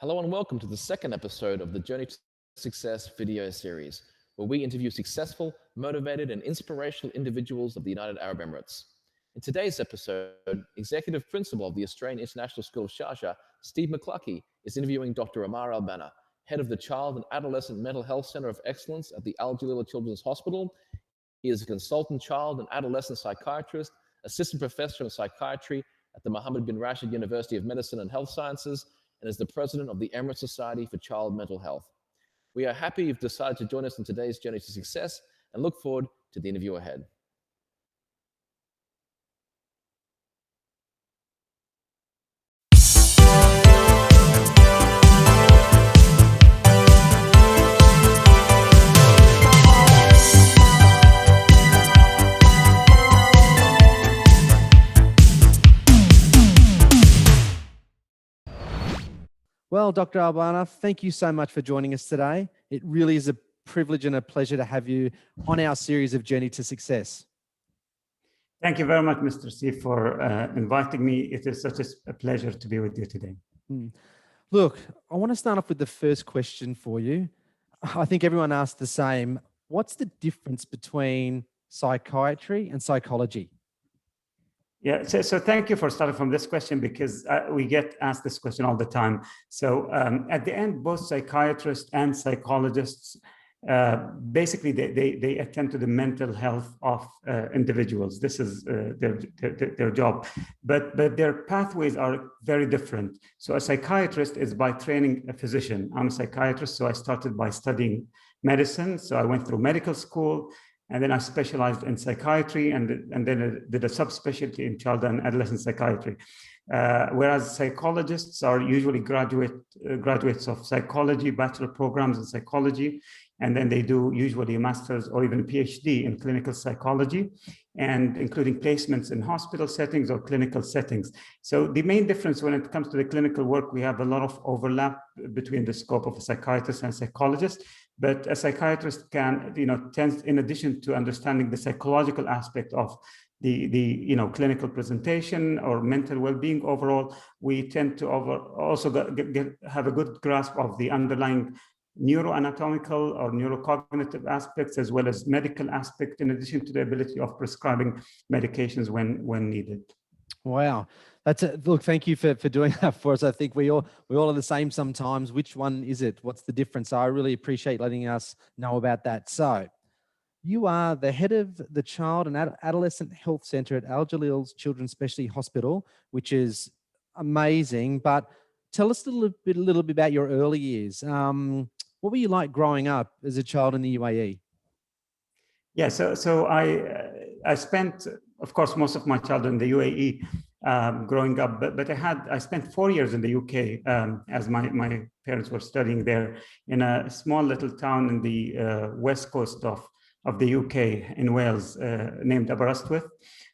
Hello and welcome to the second episode of the Journey to Success video series, where we interview successful, motivated, and inspirational individuals of the United Arab Emirates. In today's episode, Executive Principal of the Australian International School of Sharjah, Steve McLuckie, is interviewing Dr. Amar Albanna, head of the Child and Adolescent Mental Health Center of Excellence at the Al Jalila Children's Hospital. He is a consultant child and adolescent psychiatrist, assistant professor of psychiatry at the Mohammed bin Rashid University of Medicine and Health Sciences, and is the president of the Emirates Society for Child Mental Health. We are happy you've decided to join us in today's journey to success and look forward to the interview ahead. Well, Dr. Albanna, thank you so much for joining us today. It really is a privilege and a pleasure to have you on our series of Journey to Success. Thank you very much, Mr. Steve, for inviting me. It is such a pleasure to be with you today. Look, I want to start off with the first question for you. I think everyone asked the same. What's the difference between psychiatry and psychology? Yeah, so thank you for starting from this question, because we get asked this question all the time. So at the end, both psychiatrists and psychologists, basically they attend to the mental health of individuals. This is their job, but their pathways are very different. So a psychiatrist is by training a physician. I'm a psychiatrist, so I started by studying medicine. So I went through medical school, and then I specialized in psychiatry, and then I did a subspecialty in child and adolescent psychiatry. Whereas psychologists are usually graduates of psychology, bachelor programs in psychology, and then they do usually a master's or even a PhD in clinical psychology, and including placements in hospital settings or clinical settings. So the main difference when it comes to the clinical work, we have a lot of overlap between the scope of a psychiatrist and psychologist. But a psychiatrist can, tends, in addition to understanding the psychological aspect of the clinical presentation or mental well-being overall, we tend to also have a good grasp of the underlying neuroanatomical or neurocognitive aspects, as well as medical aspect, in addition to the ability of prescribing medications when needed. Wow. Look, thank you for doing that for us. I think we all are the same sometimes. Which one is it? What's the difference? So I really appreciate letting us know about that. So you are the head of the Child and Adolescent Health Center at Al Jalil's Children's Specialty Hospital, which is amazing. But tell us a little bit about your early years. What were you like growing up as a child in the UAE? Yeah, so I spent, of course, most of my childhood in the UAE growing up, but I spent 4 years in the UK as my parents were studying there in a small little town in the west coast of the UK in Wales named Aberystwyth.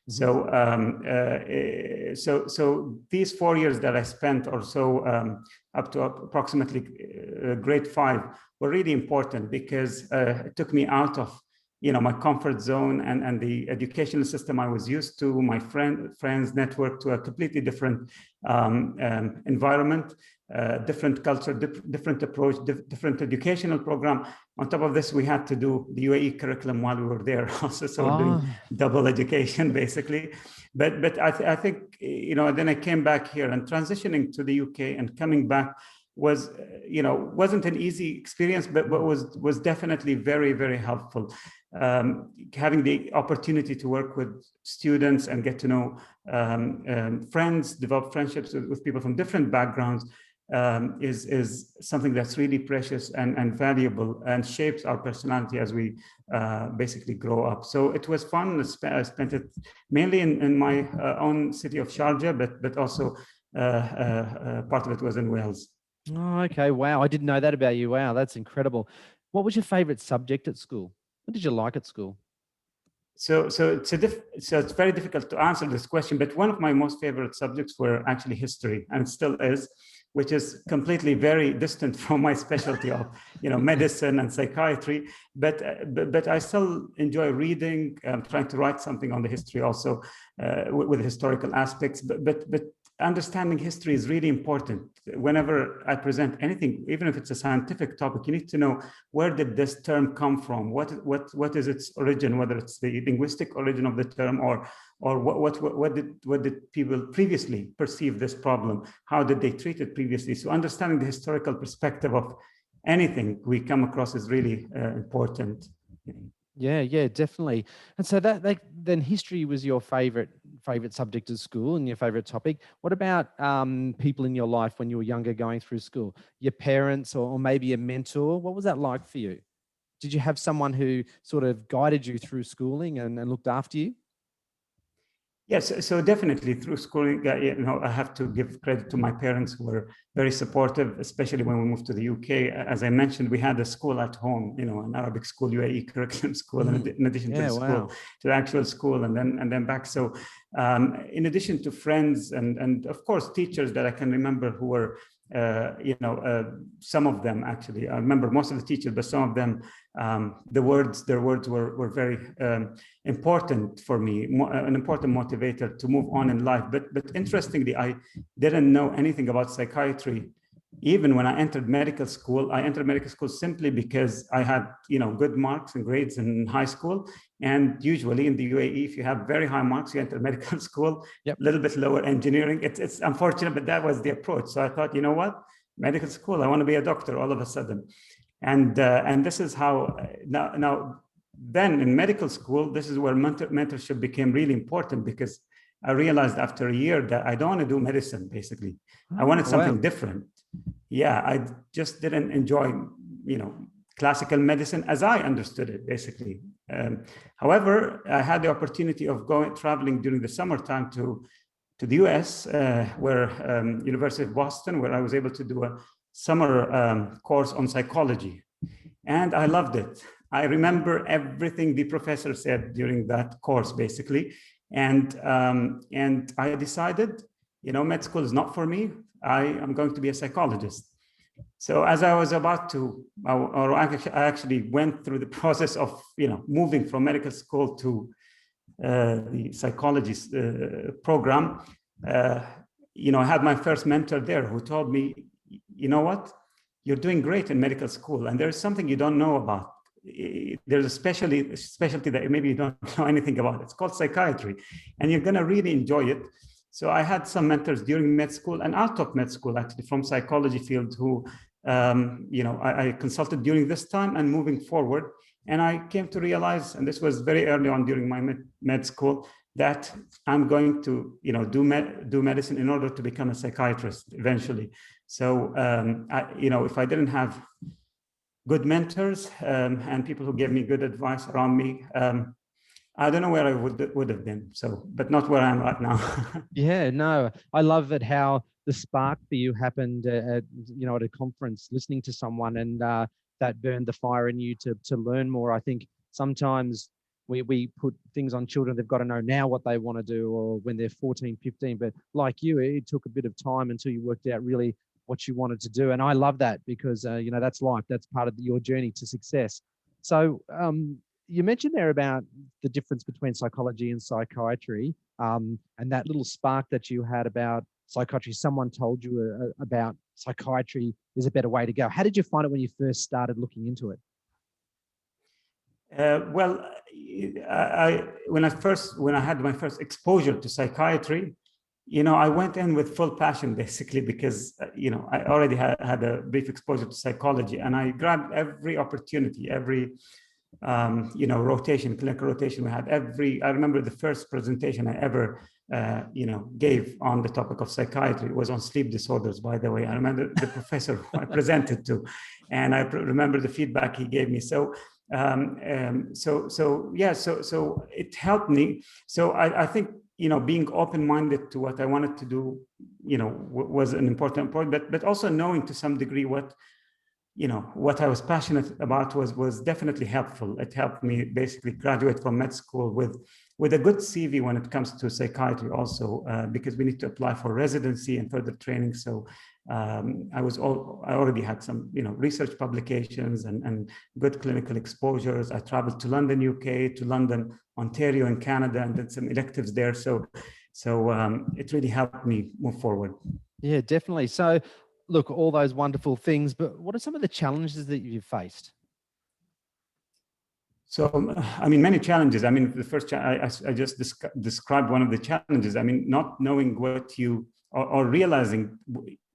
So so these 4 years that I spent or so up to approximately grade 5 were really important, because it took me out of my comfort zone and the educational system I was used to, my friends network, to a completely different environment, different culture, different approach, different educational program. On top of this, we had to do the UAE curriculum while we were there also, so we're doing double education basically. But I think then I came back here, and transitioning to the UK and coming back was wasn't an easy experience, but was definitely very, very helpful. Having the opportunity to work with students and get to know friends, develop friendships with people from different backgrounds is something that's really precious and valuable, and shapes our personality as we basically grow up. So it was fun. I spent it mainly in my own city of Sharjah, but also part of it was in Wales. Oh, okay. Wow. I didn't know that about you. Wow. That's incredible. What was your favorite subject at school? What did you like at school? So it's very difficult to answer this question, but one of my most favorite subjects were actually history, and it still is, which is completely very distant from my specialty of medicine and psychiatry. But I still enjoy reading, trying to write something on the history also with historical aspects. But understanding history is really important. Whenever I present anything, even if it's a scientific topic, you need to know, where did this term come from? What is its origin? Whether it's the linguistic origin of the term, or what did people previously perceive this problem? How did they treat it previously? So understanding the historical perspective of anything we come across is really important. Yeah, definitely. And so that then history was your favorite subject at school and your favorite topic. What about people in your life when you were younger going through school? Your parents or maybe a mentor? What was that like for you? Did you have someone who sort of guided you through schooling and looked after you? Yes, so definitely through schooling, I have to give credit to my parents, who were very supportive, especially when we moved to the UK. As I mentioned, we had a school at home, an Arabic school, UAE curriculum school, in addition to the school, to the actual school, and then back. So in addition to friends and of course teachers that I can remember who were, some of them actually, I remember most of the teachers, but some of them, their words were very important for me, an important motivator to move on in life. But interestingly, I didn't know anything about psychiatry. Even when I entered medical school, simply because I had, good marks and grades in high school. And usually in the UAE, if you have very high marks, you enter medical school. A little bit lower engineering. It's unfortunate, but that was the approach. So I thought, you know what, medical school, I want to be a doctor all of a sudden. And this is how now then in medical school, this is where mentorship became really important, because I realized after a year that I don't want to do medicine, basically. I wanted something different. Yeah, I just didn't enjoy, classical medicine as I understood it, basically. However, I had the opportunity of traveling during the summertime to the US, where University of Boston, where I was able to do a summer course on psychology. And I loved it. I remember everything the professor said during that course, basically. And I decided, med school is not for me. I am going to be a psychologist. So as I was about to, I actually went through the process of, moving from medical school to the psychology program. I had my first mentor there who told me, you know what, you're doing great in medical school, and there's something you don't know about. There's a specialty that maybe you don't know anything about. It's called psychiatry, and you're going to really enjoy it. So I had some mentors during med school and out of med school, actually, from psychology field, who I consulted during this time and moving forward. And I came to realize, and this was very early on during my med school, that I'm going to do medicine in order to become a psychiatrist eventually. So if I didn't have good mentors and people who gave me good advice around me, I don't know where I would have been. So, but not where I am right now. Yeah, no, I love it how the spark for you happened at a conference, listening to someone, and that burned the fire in you to learn more. I think sometimes we put things on children. They've got to know now what they want to do, or when they're 14, 15. But like you, it took a bit of time until you worked out really what you wanted to do. And I love that, because, that's life. That's part of your journey to success. So you mentioned there about the difference between psychology and psychiatry, and that little spark that you had about psychiatry. Someone told you about psychiatry is a better way to go. How did you find it when you first started looking into it? Well, when I had my first exposure to psychiatry, I went in with full passion, basically, because, I already had a brief exposure to psychology, and I grabbed every opportunity, every, clinical rotation we had. I remember the first presentation I ever, gave on the topic of psychiatry. It was on sleep disorders, by the way. I remember the professor who I presented to, and I remember the feedback he gave me. So it helped me. So I think, being open-minded to what I wanted to do, was an important point, but also knowing to some degree what I was passionate about was definitely helpful. It helped me basically graduate from med school with a good CV when it comes to psychiatry also, because we need to apply for residency and further training. So I already had some, research publications and good clinical exposures. I traveled to London, UK, to London, Ontario in Canada, and did some electives there. So So it really helped me move forward. Yeah, definitely. So look, all those wonderful things, but what are some of the challenges that you've faced? So, I mean, many challenges. I mean, the first, I just described one of the challenges. I mean, not knowing what you, or realizing,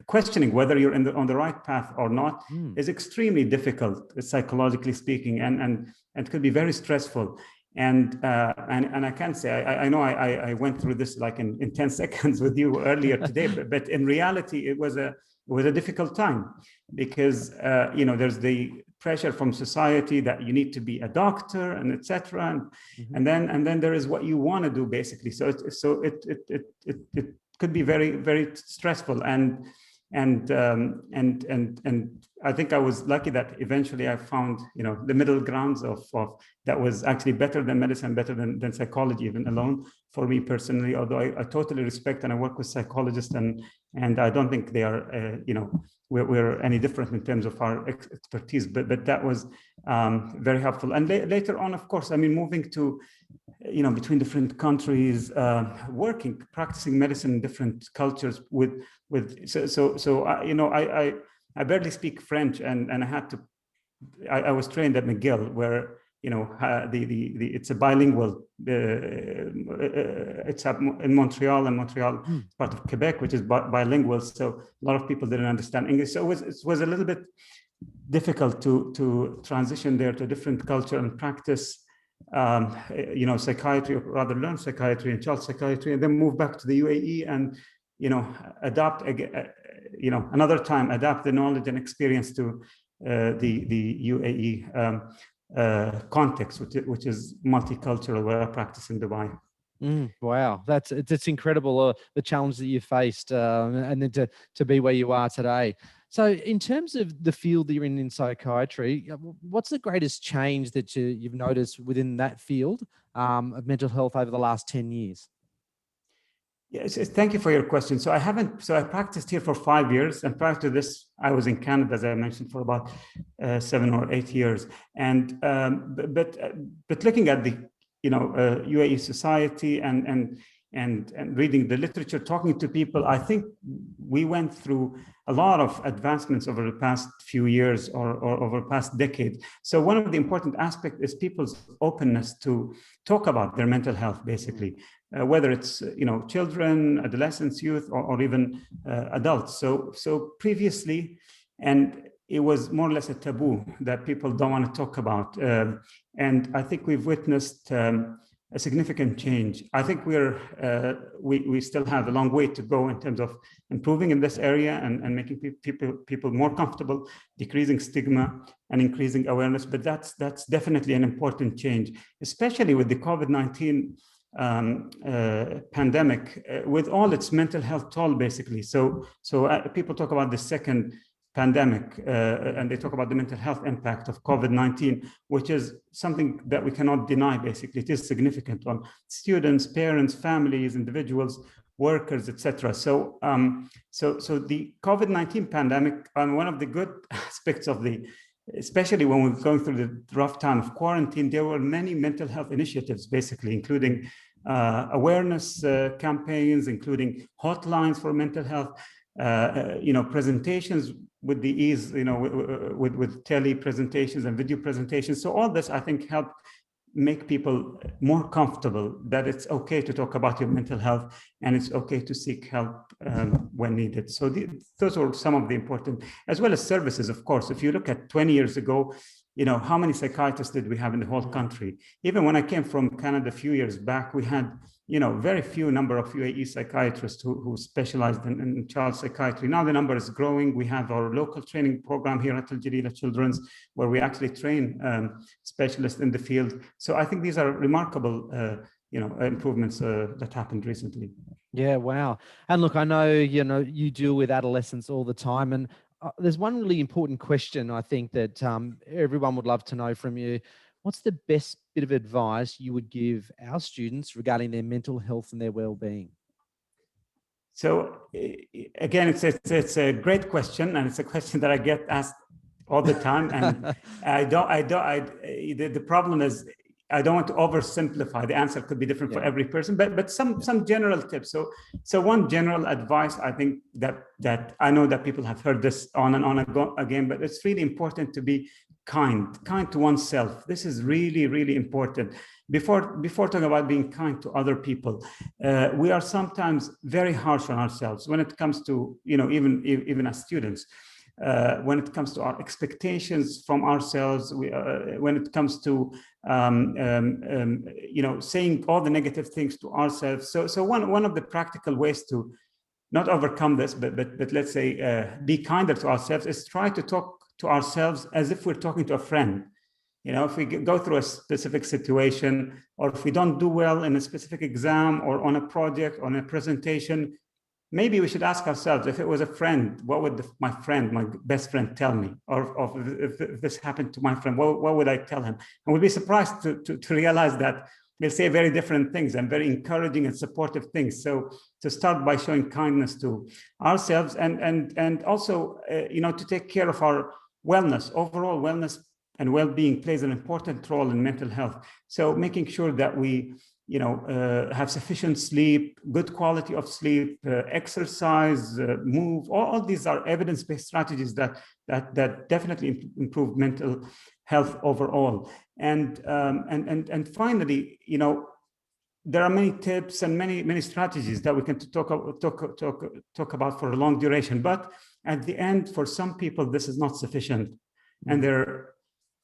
questioning whether you're on the right path or not is extremely difficult, psychologically speaking, and could be very stressful. And I can say, I know I went through this like in 10 seconds with you earlier today, but in reality, it was a difficult time because, you know, there's the pressure from society that you need to be a doctor and etc. And then there is what you want to do basically. So it could be very, very stressful. And I think I was lucky that eventually I found, you know, the middle grounds of that was actually better than medicine, better than psychology even alone for me personally, although I totally respect and I work with psychologists and I don't think they are, you know, we're any different in terms of our expertise, but that was very helpful. And later on, of course, I mean, moving to, you know, between different countries, practicing medicine in different cultures so you know, I barely speak French and I had to, I was trained at McGill where, you know, it's a bilingual, it's up in Montreal, and Montreal is part of Quebec, which is bilingual. So a lot of people didn't understand English. So it was a little bit difficult to transition there to a different culture and practice, you know, psychiatry, or rather learn psychiatry and child psychiatry, and then move back to the UAE and, you know, adapt again, you know, another time, adapt the knowledge and experience to the UAE context, which is multicultural, where I practice in Dubai. Wow, it's incredible, the challenge that you faced, and then to be where you are today. So in terms of the field that you're in psychiatry, what's the greatest change that you've noticed within that field of mental health over the last 10 years? Yes, thank you for your question. So I practiced here for 5 years, and prior to this, I was in Canada, as I mentioned, for about 7 or 8 years. And but looking at the, you know, UAE society and reading the literature, talking to people, I think we went through a lot of advancements over the past few years or over the past decade. So one of the important aspects is people's openness to talk about their mental health, basically. Whether it's, you know, children, adolescents, youth, or even adults. So previously, and it was more or less a taboo that people don't want to talk about. And I think we've witnessed a significant change. I think we still have a long way to go in terms of improving in this area and making people more comfortable, decreasing stigma and increasing awareness. But that's definitely an important change, especially with the COVID-19 pandemic, with all its mental health toll, basically. So people talk about the second pandemic, and they talk about the mental health impact of COVID-19, which is something that we cannot deny. Basically, it is significant on students, parents, families, individuals, workers, etc. So the COVID-19 pandemic, one of the good aspects of especially when we're going through the rough time of quarantine, there were many mental health initiatives, basically, including awareness campaigns, including hotlines for mental health, you know, presentations with the ease, you know, with tele presentations and video presentations. So all this, I think, helped make people more comfortable that it's okay to talk about your mental health and it's okay to seek help when needed. So those are some of the important, as well as services, of course. If you look at 20 years ago, you know, how many psychiatrists did we have in the whole country? Even when I came from Canada a few years back, we had, you know, very few number of UAE psychiatrists who specialized in child psychiatry. Now the number is growing. We have our local training program here at Al Jalila Children's, where we actually train specialists in the field. So I think these are remarkable, you know, improvements that happened recently. Yeah, wow. And look, I know, you know, you deal with adolescents all the time, and there's one really important question I think that everyone would love to know from you. What's the best bit of advice you would give our students regarding their mental health and their well-being? So again, it's a great question, and it's a question that I get asked all the time. And the problem is, I don't want to oversimplify. The answer could be different for every person, but some general tips. So one general advice, I think that I know that people have heard this on and on again, but it's really important to be kind to oneself. This is really, really important. Before talking about being kind to other people, we are sometimes very harsh on ourselves when it comes to, even as students. When it comes to our expectations from ourselves, when it comes to saying all the negative things to ourselves. So one of the practical ways to not overcome this, but let's say be kinder to ourselves, is try to talk to ourselves as if we're talking to a friend. If we go through a specific situation, or if we don't do well in a specific exam or on a project, on a presentation, maybe we should ask ourselves, if it was a friend, what would my best friend tell me? Or if this happened to my friend, what would I tell him? And we'll be surprised to realize that they'll say very different things and very encouraging and supportive things. So to start by showing kindness to ourselves, and also, to take care of our wellness. Overall wellness and well-being plays an important role in mental health. So making sure that we have sufficient sleep, good quality of sleep, exercise, move. All these are evidence-based strategies that definitely improve mental health overall. And finally, there are many tips and many strategies that we can talk about for a long duration. But at the end, for some people, this is not sufficient, and their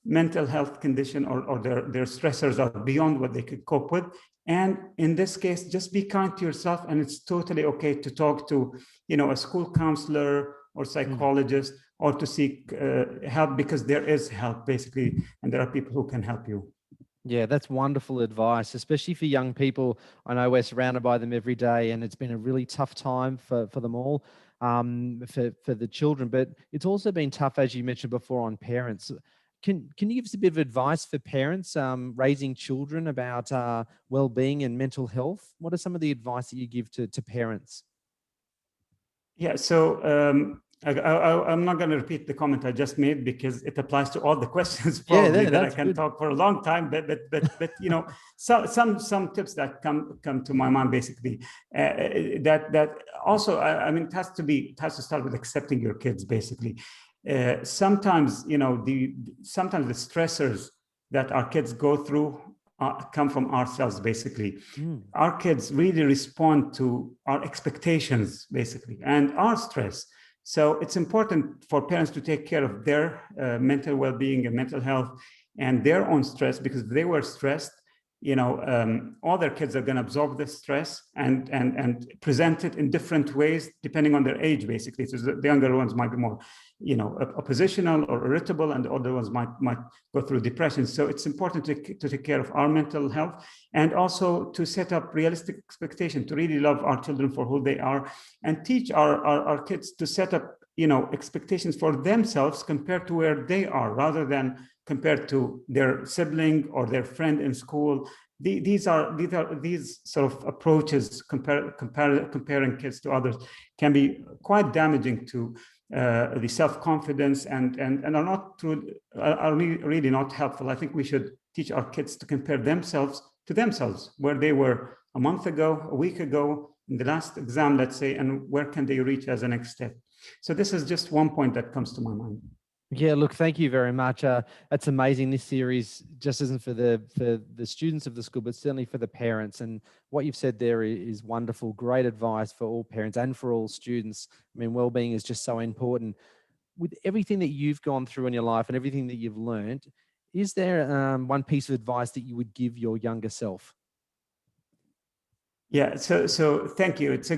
mental health condition or their stressors are beyond what they could cope with. And in this case, just be kind to yourself, and it's totally okay to talk to, a school counselor or psychologist, or to seek help, because there is help basically, and there are people who can help you. Yeah, that's wonderful advice, especially for young people. I know we're surrounded by them every day, and it's been a really tough time for them all, for the children, but it's also been tough, as you mentioned before, on parents. Can you give us a bit of advice for parents raising children about well-being and mental health? What are some of the advice that you give to parents? Yeah, so I'm not going to repeat the comment I just made, because it applies to all the questions probably that I can talk for a long time. But some tips that come to my mind basically, that also, it has to start with accepting your kids basically. Sometimes the stressors that our kids go through come from ourselves basically. Our kids really respond to our expectations basically, and our stress. So it's important for parents to take care of their mental well-being and mental health and their own stress, because if they were stressed, all their kids are going to absorb this stress and present it in different ways depending on their age basically. So the younger ones might be more oppositional or irritable, and the older ones might go through depression. So it's important to take care of our mental health, and also to set up realistic expectation, to really love our children for who they are, and teach our kids to set up expectations for themselves compared to where they are, rather than compared to their sibling or their friend in school. These sort of approaches, comparing kids to others, can be quite damaging to the self-confidence, and are really not helpful. I think we should teach our kids to compare themselves to themselves, where they were a month ago, a week ago, in the last exam, let's say, and where can they reach as a next step. So this is just one point that comes to my mind. Yeah, look, thank you very much. That's amazing. This series just isn't for the students of the school, but certainly for the parents. And what you've said there is wonderful. Great advice for all parents and for all students. Well-being is just so important. With everything that you've gone through in your life and everything that you've learned, is there one piece of advice that you would give your younger self? Yeah, so thank you. It's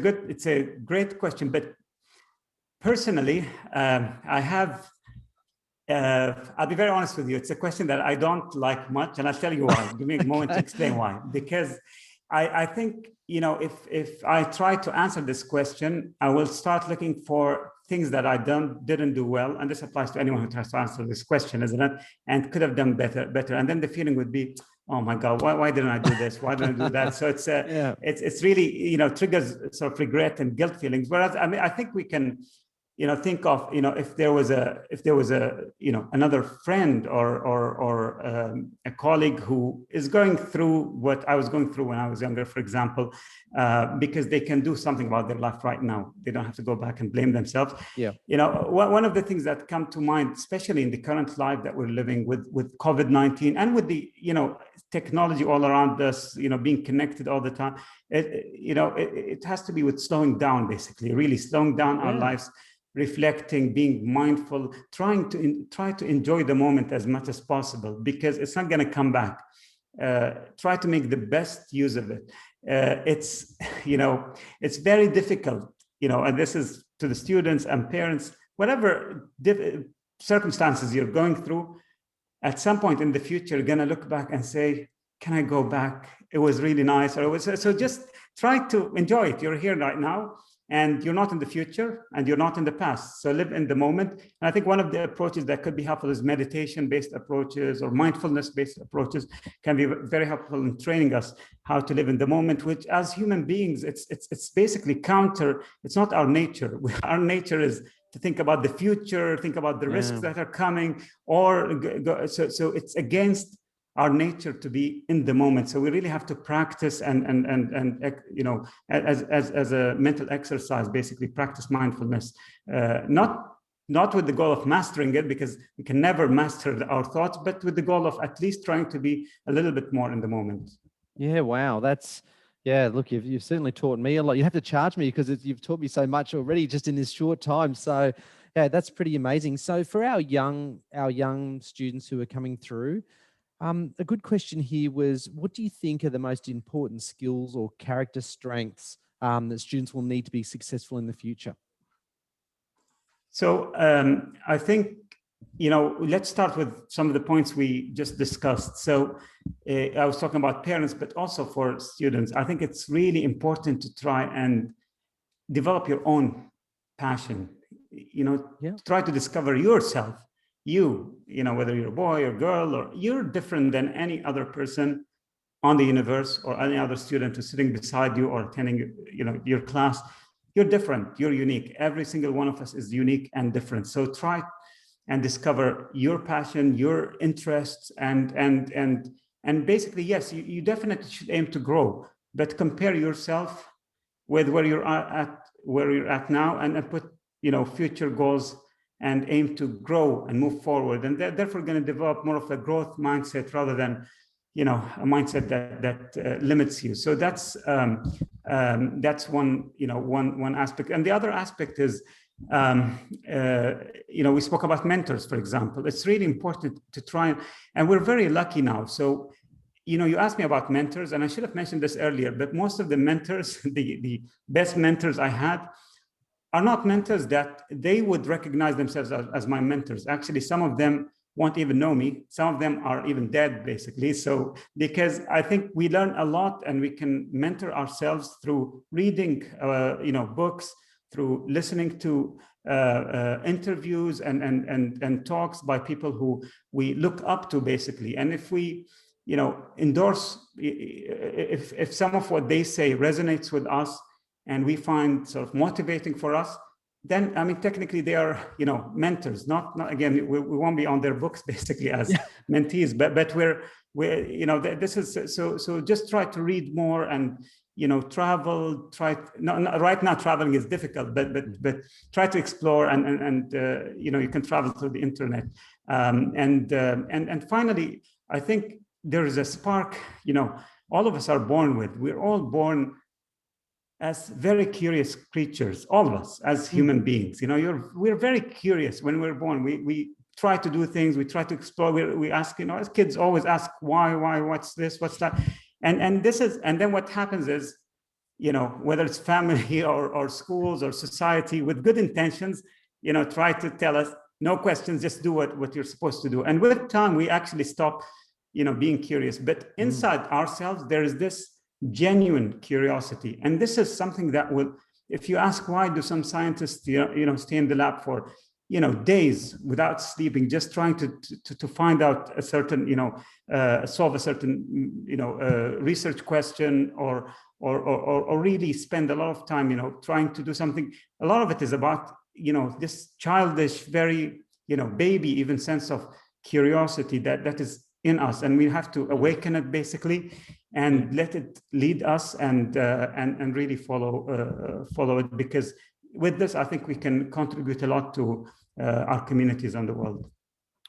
a great question. But personally, I have. I'll be very honest with you. It's a question that I don't like much, and I'll tell you why. Give me a moment to explain why. Because I think, if I try to answer this question, I will start looking for things that I didn't do well, and this applies to anyone who tries to answer this question, isn't it? And could have done better. And then the feeling would be, oh my God, why didn't I do this? Why didn't I do that? So it's really triggers sort of regret and guilt feelings. Whereas I think we can. think of, if there was a, another friend or a colleague who is going through what I was going through when I was younger, for example, because they can do something about their life right now. They don't have to go back and blame themselves. Yeah. One of the things that come to mind, especially in the current life that we're living with COVID-19 and with the, technology all around us, being connected all the time, it has to be with slowing down, basically, really slowing down our lives, reflecting, being mindful, try to enjoy the moment as much as possible, because it's not going to come back. Try to make the best use of it. It's very difficult, and this is to the students and parents, whatever circumstances you're going through, at some point in the future, you're going to look back and say, can I go back? It was really nice. Or it was, so just try to enjoy it. You're here right now, and you're not in the future, and you're not in the past. So live in the moment. And I think one of the approaches that could be helpful is meditation-based approaches or mindfulness-based approaches can be very helpful in training us how to live in the moment, which as human beings, it's basically counter. It's not our nature. Our nature is to think about the future, think about the risks that are coming, or so it's against our nature to be in the moment. So we really have to practice and as a mental exercise, basically practice mindfulness, not with the goal of mastering it, because we can never master our thoughts, but with the goal of at least trying to be a little bit more in the moment. Yeah, wow, look, you've certainly taught me a lot. You have to charge me because you've taught me so much already just in this short time. So yeah, that's pretty amazing. So for our young students who are coming through, a good question here was, what do you think are the most important skills or character strengths that students will need to be successful in the future? So I think, let's start with some of the points we just discussed. So I was talking about parents, but also for students. I think it's really important to try and develop your own passion, try to discover yourself. Whether you're a boy or girl, or you're different than any other person on the universe or any other student who's sitting beside you or attending, your class. You're different, you're unique. Every single one of us is unique and different. So try and discover your passion, your interests, and basically, yes, you definitely should aim to grow, but compare yourself with where you're at now, and put, future goals and aim to grow and move forward. And therefore going to develop more of a growth mindset rather than, a mindset that limits you. So that's one, one aspect. And the other aspect is, we spoke about mentors, for example. It's really important to try, and we're very lucky now. So, you asked me about mentors, and I should have mentioned this earlier, but most of the mentors, the best mentors I had, are not mentors that they would recognize themselves as my mentors. Actually, some of them won't even know me. Some of them are even dead, basically. So, because I think we learn a lot, and we can mentor ourselves through reading, books, through listening to interviews and talks by people who we look up to, basically. And if we, endorse, if some of what they say resonates with us, and we find sort of motivating for us, then, I mean, technically they are, mentors. Not again, we won't be on their books basically as mentees, but we're this is so just try to read more and, travel. Right now traveling is difficult, but try to explore and you can travel through the internet. And finally, I think there is a spark, all of us are born with. We're all born as very curious creatures, all of us as human beings. We're very curious when we're born. We try to do things, we try to explore, we ask, as kids always ask, why, what's this, what's that? And then what happens is, whether it's family or schools or society with good intentions, try to tell us, no questions, just do what you're supposed to do. And with time, we actually stop, being curious. But inside ourselves, there is this genuine curiosity. And this is something that will, if you ask why do some scientists, stay in the lab for, days without sleeping, just trying to find out a certain, solve a certain, research question or really spend a lot of time, trying to do something. A lot of it is about, this childish, very, baby, even sense of curiosity that is in us, and we have to awaken it basically, and let it lead us, and really follow it, because with this, I think we can contribute a lot to our communities and the world.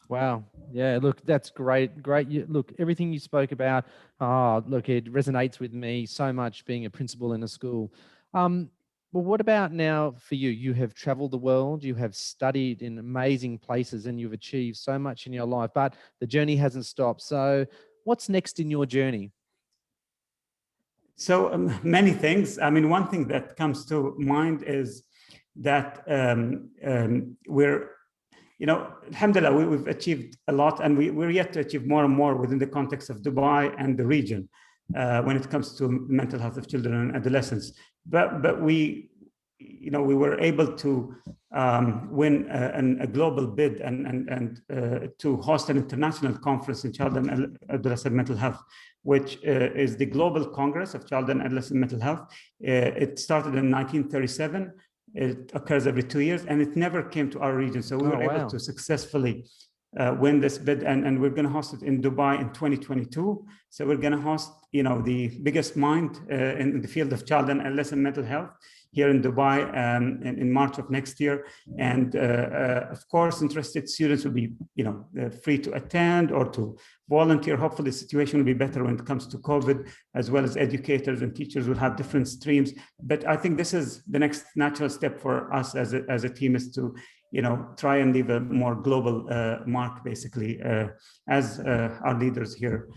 Wow. Yeah, look, that's great. Great. Look, everything you spoke about, look, it resonates with me so much, being a principal in a school. Well, what about now for you? You have traveled the world, you have studied in amazing places, and you've achieved so much in your life, but the journey hasn't stopped. So what's next in your journey? So many things. I mean, one thing that comes to mind is that we're, alhamdulillah, we've achieved a lot, and we're yet to achieve more and more within the context of Dubai and the region when it comes to mental health of children and adolescents. But we were able to win a global bid and to host an international conference in child and adolescent mental health, which is the Global Congress of Child and Adolescent Mental Health. It started in 1937. It occurs every 2 years, and it never came to our region. So we were able to successfully win this bid, and we're going to host it in Dubai in 2022. So we're going to host, the biggest mind in the field of child and adolescent mental health here in Dubai in March of next year. And of course, interested students will be, free to attend or to volunteer. Hopefully the situation will be better when it comes to COVID, as well as educators and teachers will have different streams. But I think this is the next natural step for us as a team, is to, try and leave a more global mark, basically, as our leaders here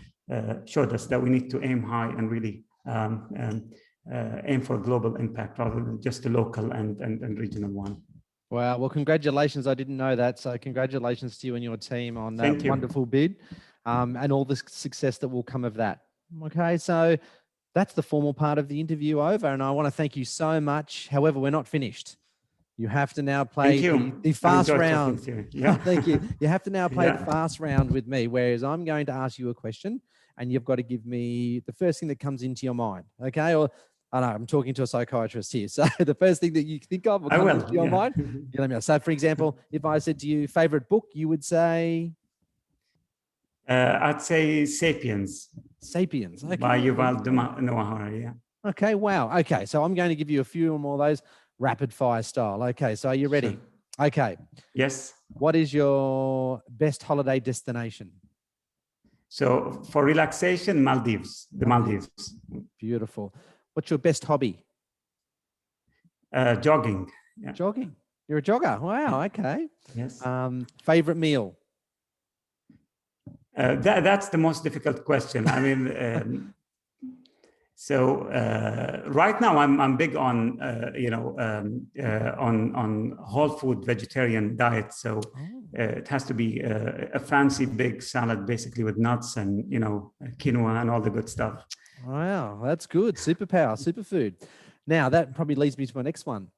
showed us that we need to aim high and really aim for global impact rather than just a local and regional one. Wow. Well, congratulations. I didn't know that. So congratulations to you and your team on that wonderful bid and all the success that will come of that. Okay. So that's the formal part of the interview over. And I want to thank you so much. However, we're not finished. You have to now play the fast round. Yeah. Thank you. You have to now play the fast round with me, whereas I'm going to ask you a question and you've got to give me the first thing that comes into your mind. Okay. Or I know I'm talking to a psychiatrist here. So the first thing that you think of will come into your mind. You let me know. So for example, if I said to you, favorite book, you would say? I'd say Sapiens. Sapiens. Okay. By Yuval Noah Harari. Yeah. Okay. Wow. Okay. So I'm going to give you a few more of those rapid fire style. Okay. So are you ready? Sure. Okay. Yes. What is your best holiday destination? So for relaxation, Maldives, the Maldives. Beautiful. What's your best hobby? Jogging. Yeah. Jogging. You're a jogger. Wow. Okay. Yes. Favorite meal? That's the most difficult question. I mean, so right now I'm big on on whole food vegetarian diet. So it has to be a fancy big salad, basically with nuts and quinoa and all the good stuff. Wow, that's good. Superpower, superfood. Now that probably leads me to my next one.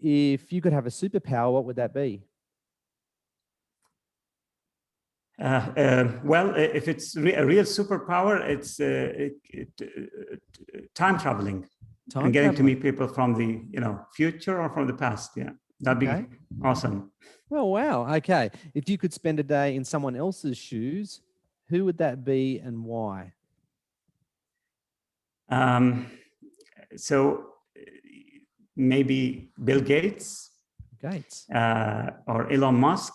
If you could have a superpower, what would that be? Well, if it's a real superpower, it's time traveling and getting to meet people from the future or from the past. Yeah, that'd be awesome. Oh wow. Okay, if you could spend a day in someone else's shoes, who would that be and why? So maybe Bill Gates, or Elon Musk.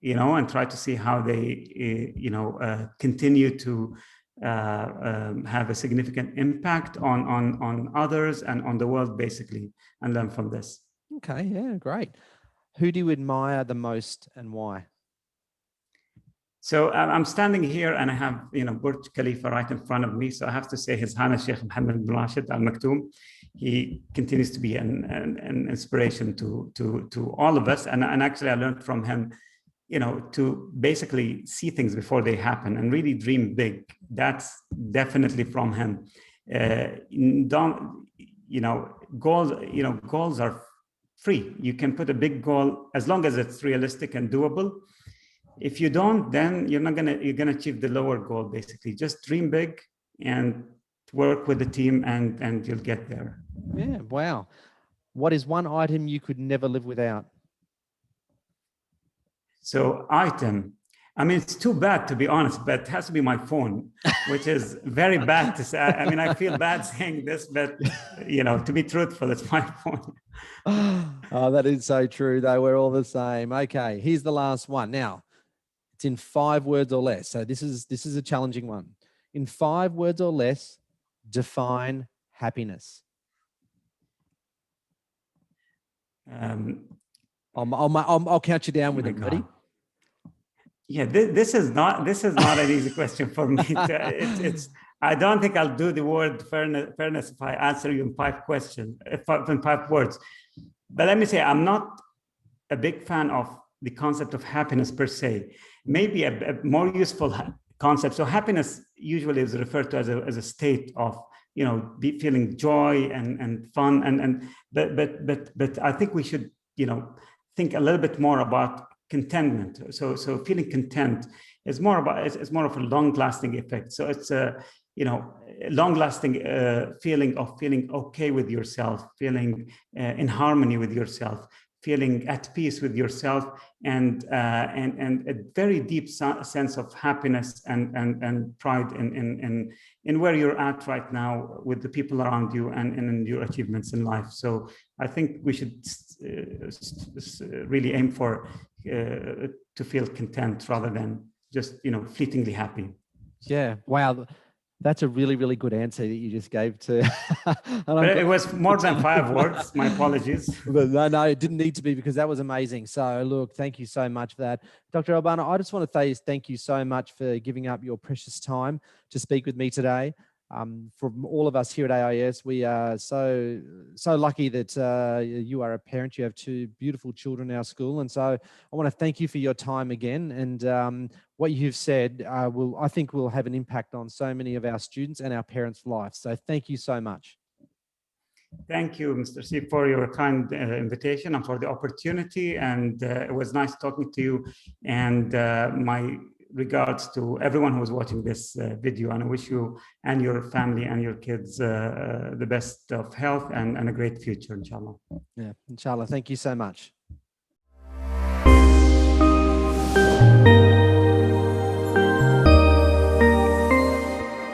And try to see how they, continue to have a significant impact on others and on the world, basically, and learn from this. Okay, yeah, great. Who do you admire the most and why? So I'm standing here and I have, Burj Khalifa right in front of me. So I have to say His Highness Sheikh Mohammed bin Rashid Al Maktoum. He continues to be an inspiration to all of us. And actually I learned from him, to basically see things before they happen and really dream big. That's definitely from him. Goals are free. You can put a big goal as long as it's realistic and doable. If you don't, then you're gonna achieve the lower goal, basically. Just dream big and work with the team and you'll get there. Yeah, wow. What is one item you could never live without? So item, I mean, it's too bad to be honest, but it has to be my phone, which is very bad to say. I mean, I feel bad saying this, but to be truthful, it's my phone. Oh, that is so true, though. We're all the same. Okay, here's the last one. Now, it's in 5 words or less. So this is a challenging one. In 5 words or less, define happiness. I'll count you down with it. Ready? Yeah, this is not an easy question for me. I don't think I'll do the word fairness if I answer you in 5 questions, in 5 words. But let me say, I'm not a big fan of the concept of happiness per se. Maybe a more useful concept. So happiness usually is referred to as a state of feeling joy and fun but I think we should think a little bit more about contentment. So feeling content is more of a long-lasting effect. So it's a long-lasting feeling of feeling okay with yourself, feeling in harmony with yourself, feeling at peace with yourself, and a very deep sense of happiness and pride in where you're at right now with the people around you and in your achievements in life. So I think we should really aim for to feel content rather than just fleetingly happy. Yeah. Wow. That's a really, really good answer that you just gave to. But it was more than 5 words. My apologies. But no, it didn't need to be, because that was amazing. So look, thank you so much for that. Dr. Albanna, I just want to say thank you so much for giving up your precious time to speak with me today. From all of us here at AIS, we are so lucky that you are a parent. You have 2 beautiful children in our school. And so I want to thank you for your time again. And what you've said I think will have an impact on so many of our students and our parents' lives. So thank you so much. Thank you, Mr. C, for your kind invitation and for the opportunity. And it was nice talking to you. And my regards to everyone who is watching this video, and I wish you and your family and your kids the best of health and a great future, inshallah. Yeah, inshallah. Thank you so much.